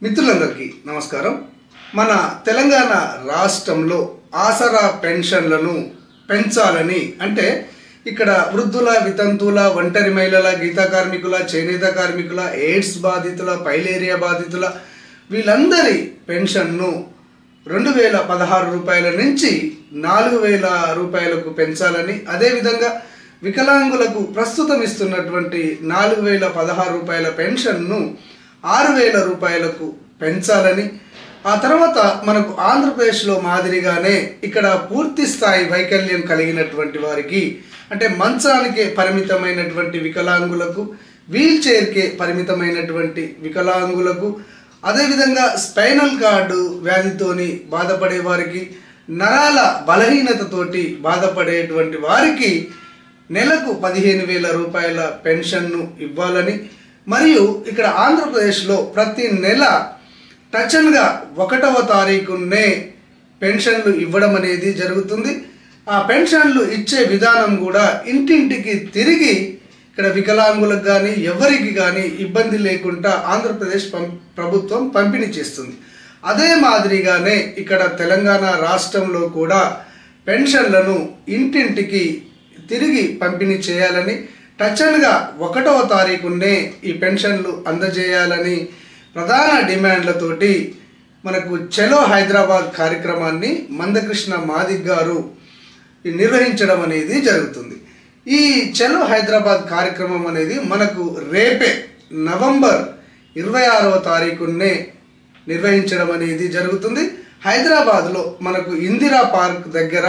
మిత్రులందరికీ నమస్కారం. మన తెలంగాణ రాష్ట్రంలో ఆసరా పెన్షన్లను పెంచాలని అంటే ఇక్కడ వృద్ధుల, వితంతువుల, ఒంటరి మహిళల, గీత కార్మికుల, చేనేత కార్మికుల, ఎయిడ్స్ బాధితుల, పైలేరియా బాధితుల వీళ్ళందరి పెన్షన్ను 2016 రూపాయల నుంచి 4000 రూపాయలకు పెంచాలని, అదేవిధంగా వికలాంగులకు ప్రస్తుతం ఇస్తున్నటువంటి 4016 రూపాయల పెన్షన్ను 6000 రూపాయలకు పెంచాలని, ఆ తర్వాత మనకు ఆంధ్రప్రదేశ్లో మాదిరిగానే ఇక్కడ పూర్తి స్థాయి వైకల్యం కలిగినటువంటి వారికి అంటే మంచానికే పరిమితమైనటువంటి వికలాంగులకు, వీల్ చైర్కే పరిమితమైనటువంటి వికలాంగులకు, అదేవిధంగా స్పైనల్ కార్డు వ్యాధితోని బాధపడే వారికి, నరాల బలహీనతతోటి బాధపడేటువంటి వారికి నెలకు 15,000 రూపాయల పెన్షన్ను ఇవ్వాలని, మరియు ఇక్కడ ఆంధ్రప్రదేశ్లో ప్రతి నెల టచన్గా 1వ తారీఖునే పెన్షన్లు ఇవ్వడం అనేది జరుగుతుంది. ఆ పెన్షన్లు ఇచ్చే విధానం కూడా ఇంటింటికి తిరిగి ఇక్కడ వికలాంగులకు కానీ ఎవరికి కానీ ఇబ్బంది లేకుండా ఆంధ్రప్రదేశ్ ప్రభుత్వం పంపిణీ చేస్తుంది. అదే మాదిరిగానే ఇక్కడ తెలంగాణ రాష్ట్రంలో కూడా పెన్షన్లను ఇంటింటికి తిరిగి పంపిణీ చేయాలని, టచన్గా 1వ తారీఖునే ఈ పెన్షన్లు అందజేయాలని ప్రధాన డిమాండ్లతోటి మనకు చలో హైదరాబాద్ కార్యక్రమాన్ని మందకృష్ణ మాదిగ్ గారు నిర్వహించడం అనేది జరుగుతుంది. ఈ చలో హైదరాబాద్ కార్యక్రమం అనేది మనకు రేపే నవంబర్ 26వ తారీఖునే నిర్వహించడం అనేది జరుగుతుంది. హైదరాబాద్లో మనకు ఇందిరా పార్క్ దగ్గర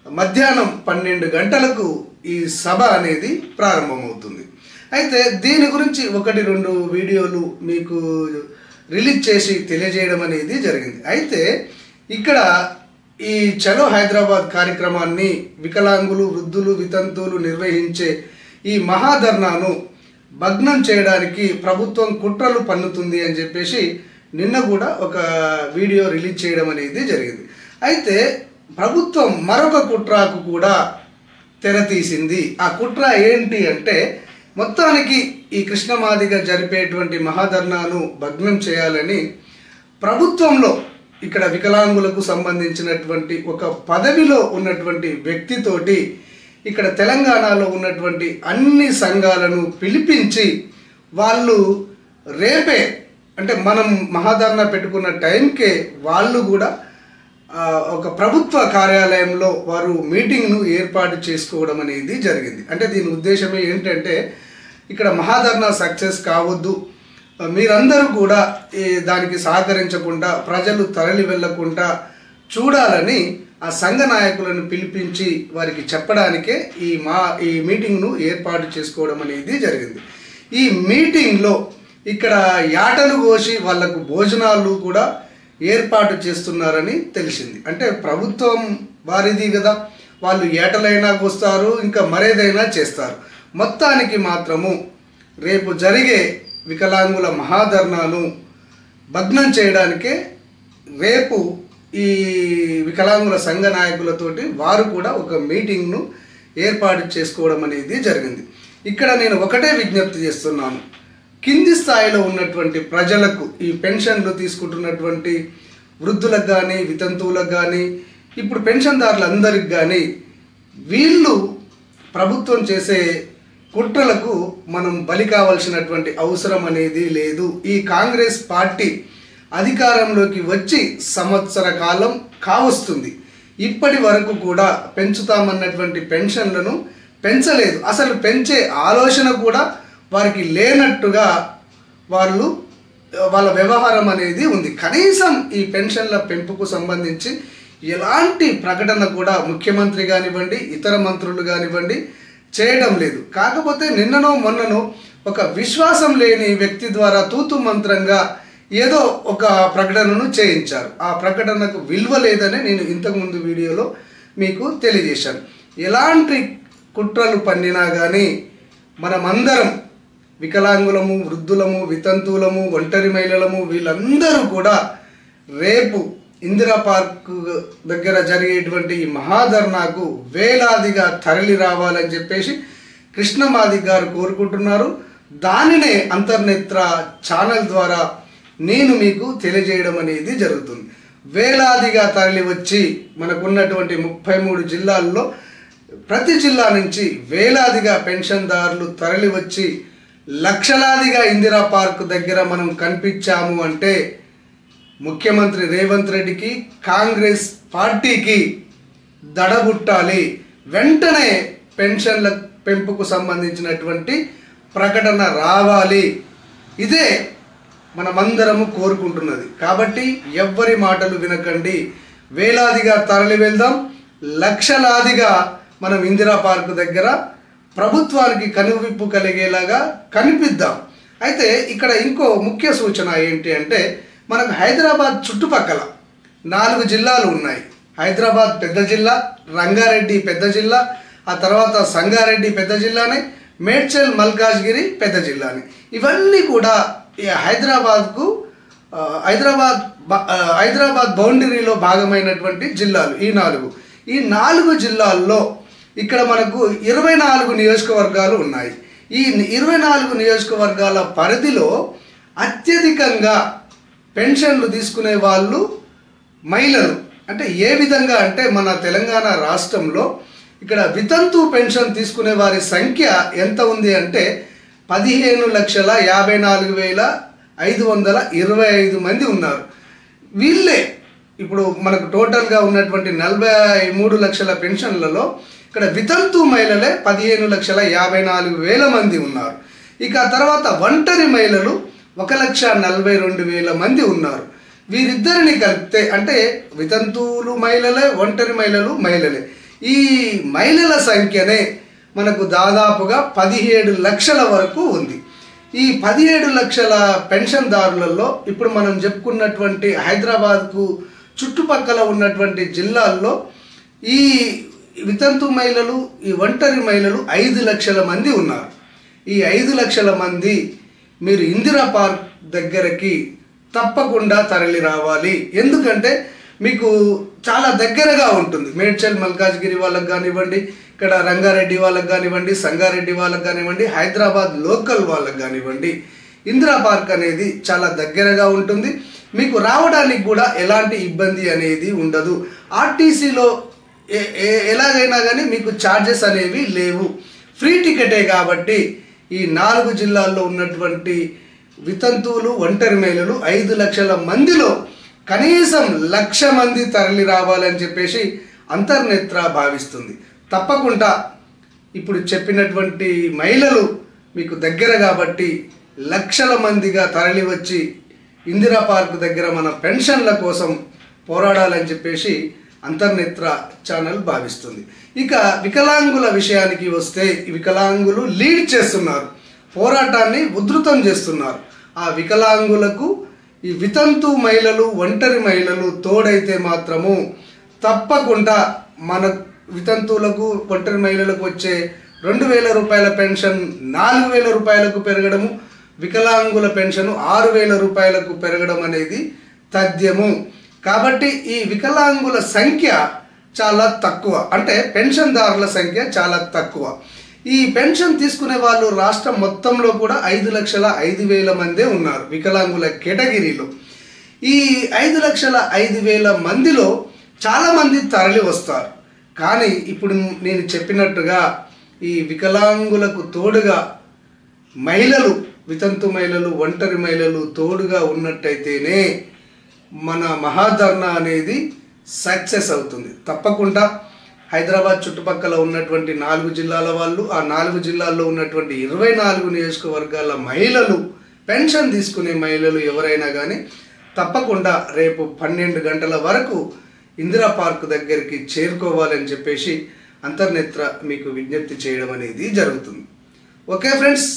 మధ్యాహ్నం 12 గంటలకు ఈ సభ అనేది ప్రారంభమవుతుంది. అయితే దీని గురించి 1-2 వీడియోలు మీకు రిలీజ్ చేసి తెలియజేయడం అనేది జరిగింది. అయితే ఇక్కడ ఈ చలో హైదరాబాద్ కార్యక్రమాన్ని వికలాంగులు, వృద్ధులు, వితంతువులు నిర్వహించే ఈ మహాధర్నాను భగ్నం చేయడానికి ప్రభుత్వం కుట్రలు పన్నుతుంది అని చెప్పేసి నిన్న కూడా ఒక వీడియో రిలీజ్ చేయడం అనేది జరిగింది. అయితే ప్రభుత్వం మరొక కుట్రకు కూడా తెరతీసింది. ఆ కుట్ర ఏంటి అంటే మొత్తానికి ఈ కృష్ణమాదిగ జరిపేటువంటి మహాధర్నాను భగ్నం చేయాలని ప్రభుత్వంలో ఇక్కడ వికలాంగులకు సంబంధించినటువంటి ఒక పదవిలో ఉన్నటువంటి వ్యక్తితోటి ఇక్కడ తెలంగాణలో ఉన్నటువంటి అన్ని సంఘాలను పిలిపించి వాళ్ళు రేపే అంటే మనం మహాధర్నా పెట్టుకున్న టైంకే వాళ్ళు కూడా ఒక ప్రభుత్వ కార్యాలయంలో వారు మీటింగ్ను ఏర్పాటు చేసుకోవడం అనేది జరిగింది. అంటే దీని ఉద్దేశమే ఏంటంటే ఇక్కడ మహాధర్నా సక్సెస్ కావద్దు, మీరందరూ కూడా దానికి సహకరించకుండా ప్రజలు తరలి వెళ్లకుండా చూడాలని ఆ సంఘ నాయకులను పిలిపించి వారికి చెప్పడానికే ఈ మీటింగ్ను ఏర్పాటు చేసుకోవడం అనేది జరిగింది. ఈ మీటింగ్లో ఇక్కడ యాటలు కోసి వాళ్లకు భోజనాలు కూడా ఏర్పాటు చేస్తున్నారని తెలిసింది. అంటే ప్రభుత్వం వారిది కదా, వాళ్ళు ఏటలైనా కోస్తారు, ఇంకా మరేదైనా చేస్తారు. మొత్తానికి మాత్రము రేపు జరిగే వికలాంగుల మహాధర్నాను భగ్నం చేయడానికే రేపు ఈ వికలాంగుల సంఘ నాయకులతోటి వారు కూడా ఒక మీటింగ్ను ఏర్పాటు చేసుకోవడం అనేది జరిగింది. ఇక్కడ నేను ఒకటే విజ్ఞప్తి చేస్తున్నాను, కింది స్థాయిలో ఉన్నటువంటి ప్రజలకు ఈ పెన్షన్లు తీసుకుంటున్నటువంటి వృద్ధులకు కానీ, వితంతువులకు కానీ, ఇప్పుడు పెన్షన్దారులందరికి కానీ వీళ్ళు ప్రభుత్వం చేసే కుట్రలకు మనం బలి కావాల్సినటువంటి అవసరం అనేది లేదు. ఈ కాంగ్రెస్ పార్టీ అధికారంలోకి వచ్చి సంవత్సర కాలం కావస్తుంది, ఇప్పటి వరకు కూడా పెంచుతామన్నటువంటి పెన్షన్లను పెంచలేదు. అసలు పెంచే ఆలోచన కూడా వారికి లేనట్టుగా వాళ్ళ వ్యవహారం అనేది ఉంది. కనీసం ఈ పెన్షన్ల పెంపుకు సంబంధించి ఎలాంటి ప్రకటన కూడా ముఖ్యమంత్రి కానివ్వండి, ఇతర మంత్రులు కానివ్వండి చేయడం లేదు. కాకపోతే నిన్ననో మొన్ననో ఒక విశ్వాసం లేని వ్యక్తి ద్వారా తూతు మంత్రంగా ఏదో ఒక ప్రకటనను చేయించారు. ఆ ప్రకటనకు విలువ లేదని నేను ఇంతకుముందు వీడియోలో మీకు తెలియజేశాను. ఎలాంటి కుట్రలు పన్నినా కానీ మనమందరం వికలాంగులము, వృద్ధులము, వితంతువులము, ఒంటరి మహిళలము వీళ్ళందరూ కూడా రేపు ఇందిరా పార్క్ దగ్గర జరిగేటువంటి ఈ మహాధర్నాకు వేలాదిగా తరలి రావాలని చెప్పేసి కృష్ణమాదిగ్ గారు కోరుకుంటున్నారు. దానినే అంతర్నేత్ర ఛానల్ ద్వారా నేను మీకు తెలియజేయడం అనేది జరుగుతుంది. వేలాదిగా తరలి వచ్చి మనకున్నటువంటి 33 జిల్లాల్లో ప్రతి జిల్లా నుంచి వేలాదిగా పెన్షన్దారులు తరలి వచ్చి లక్షలాదిగా ఇందిరా పార్క్ దగ్గర మనం కనిపించాము అంటే ముఖ్యమంత్రి రేవంత్ రెడ్డికి, కాంగ్రెస్ పార్టీకి దడబుట్టాలి. వెంటనే పెన్షన్ల పెంపుకు సంబంధించినటువంటి ప్రకటన రావాలి. ఇదే మనమందరము కోరుకుంటున్నది. కాబట్టి ఎవ్వరి మాటలు వినకండి. వేలాదిగా తరలి వెళ్దాం, లక్షలాదిగా మనం ఇందిరా పార్క్ దగ్గర ప్రభుత్వానికి కనువిప్పు కలిగేలాగా కనిపిద్దాం. అయితే ఇక్కడ ఇంకో ముఖ్య సూచన ఏంటి అంటే మనకు హైదరాబాద్ చుట్టుపక్కల 4 జిల్లాలు ఉన్నాయి. హైదరాబాద్ పెద్ద జిల్లా, రంగారెడ్డి పెద్ద జిల్లా, ఆ తర్వాత సంగారెడ్డి పెద్ద జిల్లానే, మేడ్చల్ మల్కాజ్గిరి పెద్ద జిల్లానే. ఇవన్నీ కూడా హైదరాబాద్ బౌండరీలో భాగమైనటువంటి జిల్లాలు ఈ 4 జిల్లాల్లో ఇక్కడ మనకు 24 నియోజకవర్గాలు ఉన్నాయి. ఈ 24 నియోజకవర్గాల పరిధిలో అత్యధికంగా పెన్షన్లు తీసుకునే వాళ్ళు మహిళలు. అంటే ఏ విధంగా అంటే మన తెలంగాణ రాష్ట్రంలో ఇక్కడ వితంతు పెన్షన్ తీసుకునే వారి సంఖ్య ఎంత ఉంది అంటే 15,54,525 మంది ఉన్నారు. వీళ్ళే ఇప్పుడు మనకు టోటల్గా ఉన్నటువంటి 43 లక్షల పెన్షన్లలో ఇక్కడ వితంతు మహిళలే 15,54,000 మంది ఉన్నారు. ఇక తర్వాత ఒంటరి మహిళలు 1,42,000 మంది ఉన్నారు. వీరిద్దరిని కలిపితే అంటే వితంతువులు మహిళలే, ఒంటరి మహిళలే. ఈ మహిళల సంఖ్యనే మనకు దాదాపుగా 17 లక్షల వరకు ఉంది. ఈ 17 లక్షల పెన్షన్దారులలో ఇప్పుడు మనం చెప్పుకున్నటువంటి హైదరాబాద్కు చుట్టుపక్కల ఉన్నటువంటి జిల్లాల్లో ఈ వితంతు మహిళలు, ఈ ఒంటరి మహిళలు 5 లక్షల మంది ఉన్నారు. ఈ 5 లక్షల మంది మీరు ఇందిరా పార్క్ దగ్గరకి తప్పకుండా తరలి రావాలి. ఎందుకంటే మీకు చాలా దగ్గరగా ఉంటుంది. మేడ్చల్ మల్కాజ్గిరి వాళ్ళకి కానివ్వండి, ఇక్కడ రంగారెడ్డి వాళ్ళకి కానివ్వండి, సంగారెడ్డి వాళ్ళకి కానివ్వండి, హైదరాబాద్ లోకల్ వాళ్ళకి కానివ్వండి, ఇందిరా పార్క్ అనేది చాలా దగ్గరగా ఉంటుంది. మీకు రావడానికి కూడా ఎలాంటి ఇబ్బంది అనేది ఉండదు. ఆర్టీసీలో ఎలాగైనా కానీ మీకు ఛార్జెస్ అనేవి లేవు, ఫ్రీ టికెటే. కాబట్టి ఈ 4 జిల్లాల్లో ఉన్నటువంటి వితంతువులు, ఒంటరి మహిళలు 5 లక్షల మందిలో కనీసం 1,00,000 మంది తరలి రావాలని చెప్పేసి అంతర్నేత్ర భావిస్తుంది. తప్పకుండా ఇప్పుడు చెప్పినటువంటి మహిళలు మీకు దగ్గర కాబట్టి లక్షల మందిగా తరలి వచ్చి ఇందిరా పార్క్ దగ్గర మన పెన్షన్ల కోసం పోరాడాలని చెప్పేసి అంతర్నేత్ర ఛానల్ భావిస్తుంది. ఇక వికలాంగుల విషయానికి వస్తే వికలాంగులు లీడ్ చేస్తున్నారు, పోరాటాన్ని ఉధృతం చేస్తున్నారు. ఆ వికలాంగులకు ఈ వితంతు మహిళలు, ఒంటరి మహిళలు తోడైతే మాత్రము తప్పకుండా మన వితంతువులకు, ఒంటరి మహిళలకు వచ్చే 2,000 రూపాయల పెన్షన్ 4,000 రూపాయలకు పెరగడము, వికలాంగుల పెన్షన్ 6,000 రూపాయలకు పెరగడం అనేది తథ్యము. కాబట్టి ఈ వికలాంగుల సంఖ్య చాలా తక్కువ, అంటే పెన్షన్దారుల సంఖ్య చాలా తక్కువ. ఈ పెన్షన్ తీసుకునే వాళ్ళు రాష్ట్రం మొత్తంలో కూడా 5,05,000 మందే ఉన్నారు వికలాంగుల కేటగిరీలో. ఈ 5,05,000 మందిలో చాలామంది తరలి వస్తారు. కానీ ఇప్పుడు నేను చెప్పినట్టుగా ఈ వికలాంగులకు తోడుగా మహిళలు, వితంతు మహిళలు, ఒంటరి మహిళలు తోడుగా ఉన్నట్టయితేనే మన మహాధర్నా అనేది సక్సెస్ అవుతుంది. తప్పకుండా హైదరాబాద్ చుట్టుపక్కల ఉన్నటువంటి 4 జిల్లాల వాళ్ళు, ఆ 4 జిల్లాల్లో ఉన్నటువంటి 24 నియోజకవర్గాల మహిళలు, పెన్షన్ తీసుకునే మహిళలు ఎవరైనా కానీ తప్పకుండా రేపు 12 గంటల వరకు ఇందిరా పార్క్ దగ్గరికి చేరుకోవాలని చెప్పేసి అంతర్నేత్ర మీకు విజ్ఞప్తి చేయడం అనేది జరుగుతుంది. Okay friends,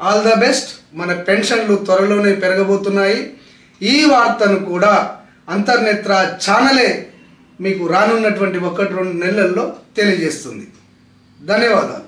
all the best. మన పెన్షన్లు త్వరలోనే పెరగబోతున్నాయి. ఈ వార్తను కూడా అంతర్నేత్ర ఛానలే మీకు రానున్నటువంటి 1-2 నెలల్లో తెలియజేస్తుంది. ధన్యవాదాలు.